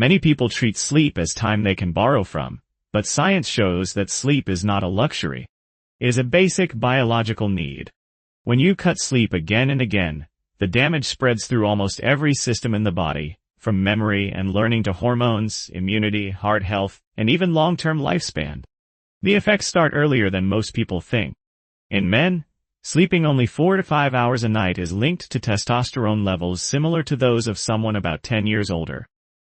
Many people treat sleep as time they can borrow from, but science shows that sleep is not a luxury. It is a basic biological need. When you cut sleep again and again, the damage spreads through almost every system in the body, from memory and learning to hormones, immunity, heart health, and even long-term lifespan. The effects start earlier than most people think. In men, sleeping only 4 to 5 hours a night is linked to testosterone levels similar to those of someone about 10 years older.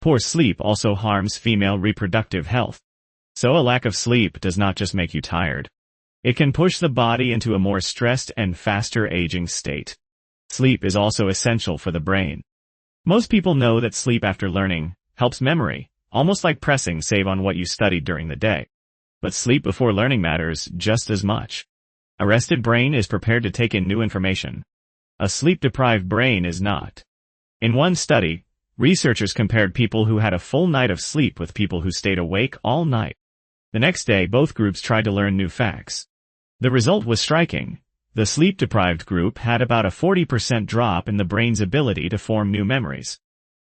Poor sleep also harms female reproductive health. So a lack of sleep does not just make you tired. It can push the body into a more stressed and faster aging state. Sleep is also essential for the brain. Most people know that sleep after learning helps memory, almost like pressing save on what you studied during the day. But sleep before learning matters just as much. A rested brain is prepared to take in new information. A sleep-deprived brain is not. In one study, researchers compared people who had a full night of sleep with people who stayed awake all night. The next day, both groups tried to learn new facts. The result was striking. The sleep-deprived group had about a 40% drop in the brain's ability to form new memories.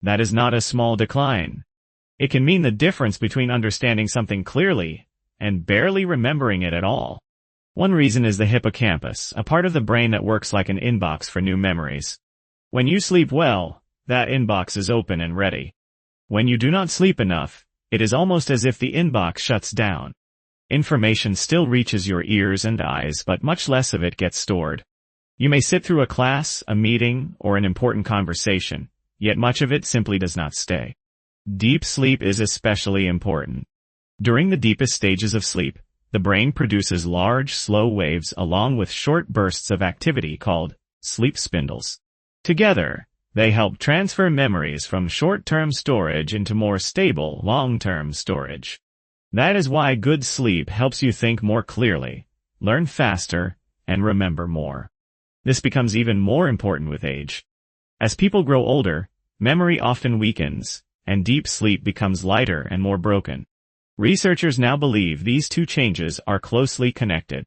That is not a small decline. It can mean the difference between understanding something clearly and barely remembering it at all. One reason is the hippocampus, a part of the brain that works like an inbox for new memories. When you sleep well, that inbox is open and ready. When you do not sleep enough, it is almost as if the inbox shuts down. Information still reaches your ears and eyes, but much less of it gets stored. You may sit through a class, a meeting, or an important conversation, yet much of it simply does not stay. Deep sleep is especially important. During the deepest stages of sleep, the brain produces large, slow waves along with short bursts of activity called sleep spindles. Together, they help transfer memories from short-term storage into more stable, long-term storage. That is why good sleep helps you think more clearly, learn faster, and remember more. This becomes even more important with age. As people grow older, memory often weakens, and deep sleep becomes lighter and more broken. Researchers now believe these two changes are closely connected.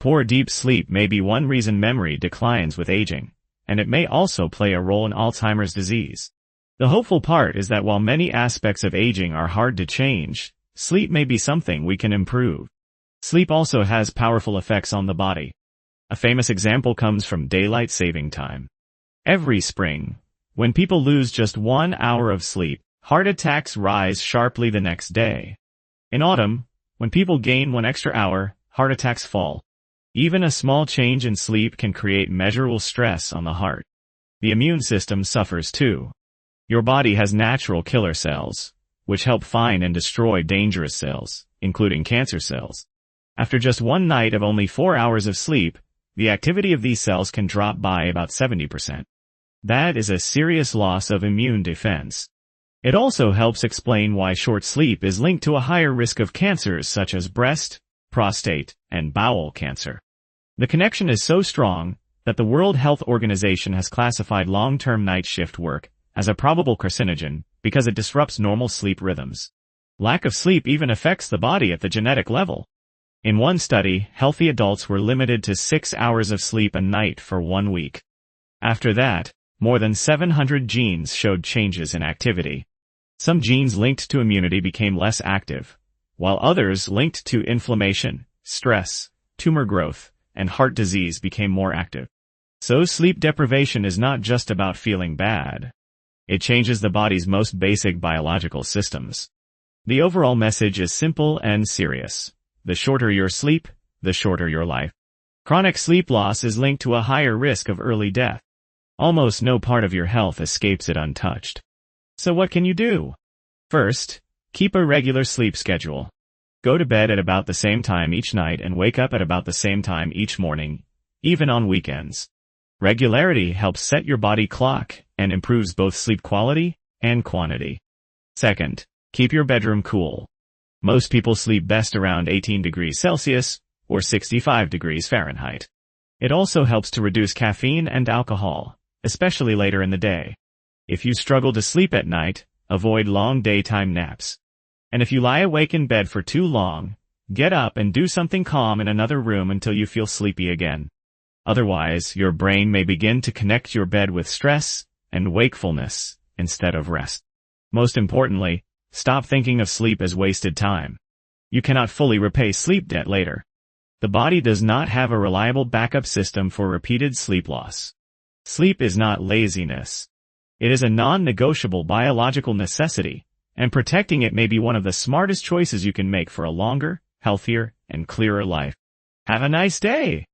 Poor deep sleep may be one reason memory declines with aging, and it may also play a role in Alzheimer's disease. The hopeful part is that while many aspects of aging are hard to change, sleep may be something we can improve. Sleep also has powerful effects on the body. A famous example comes from daylight saving time. Every spring, when people lose just 1 hour of sleep, heart attacks rise sharply the next day. In autumn, when people gain 1 extra hour, heart attacks fall. Even a small change in sleep can create measurable stress on the heart. The immune system suffers too. Your body has natural killer cells, which help find and destroy dangerous cells, including cancer cells. After just one night of only 4 hours of sleep, the activity of these cells can drop by about 70%. That is a serious loss of immune defense. It also helps explain why short sleep is linked to a higher risk of cancers such as breast, prostate, and bowel cancer. The connection is so strong that the World Health Organization has classified long-term night shift work as a probable carcinogen because it disrupts normal sleep rhythms. Lack of sleep even affects the body at the genetic level. In one study, healthy adults were limited to 6 hours of sleep a night for 1 week. After that, more than 700 genes showed changes in activity. Some genes linked to immunity became less active, while others linked to inflammation, stress, tumor growth, and heart disease became more active. So sleep deprivation is not just about feeling bad. It changes the body's most basic biological systems. The overall message is simple and serious. The shorter your sleep, the shorter your life. Chronic sleep loss is linked to a higher risk of early death. Almost no part of your health escapes it untouched. So what can you do? First, keep a regular sleep schedule. Go to bed at about the same time each night and wake up at about the same time each morning, even on weekends. Regularity helps set your body clock and improves both sleep quality and quantity. Second, keep your bedroom cool. Most people sleep best around 18 degrees Celsius or 65 degrees Fahrenheit. It also helps to reduce caffeine and alcohol, especially later in the day. If you struggle to sleep at night, avoid long daytime naps. And if you lie awake in bed for too long, get up and do something calm in another room until you feel sleepy again. Otherwise, your brain may begin to connect your bed with stress and wakefulness instead of rest. Most importantly, stop thinking of sleep as wasted time. You cannot fully repay sleep debt later. The body does not have a reliable backup system for repeated sleep loss. Sleep is not laziness. It is a non-negotiable biological necessity, and protecting it may be one of the smartest choices you can make for a longer, healthier, and clearer life. Have a nice day!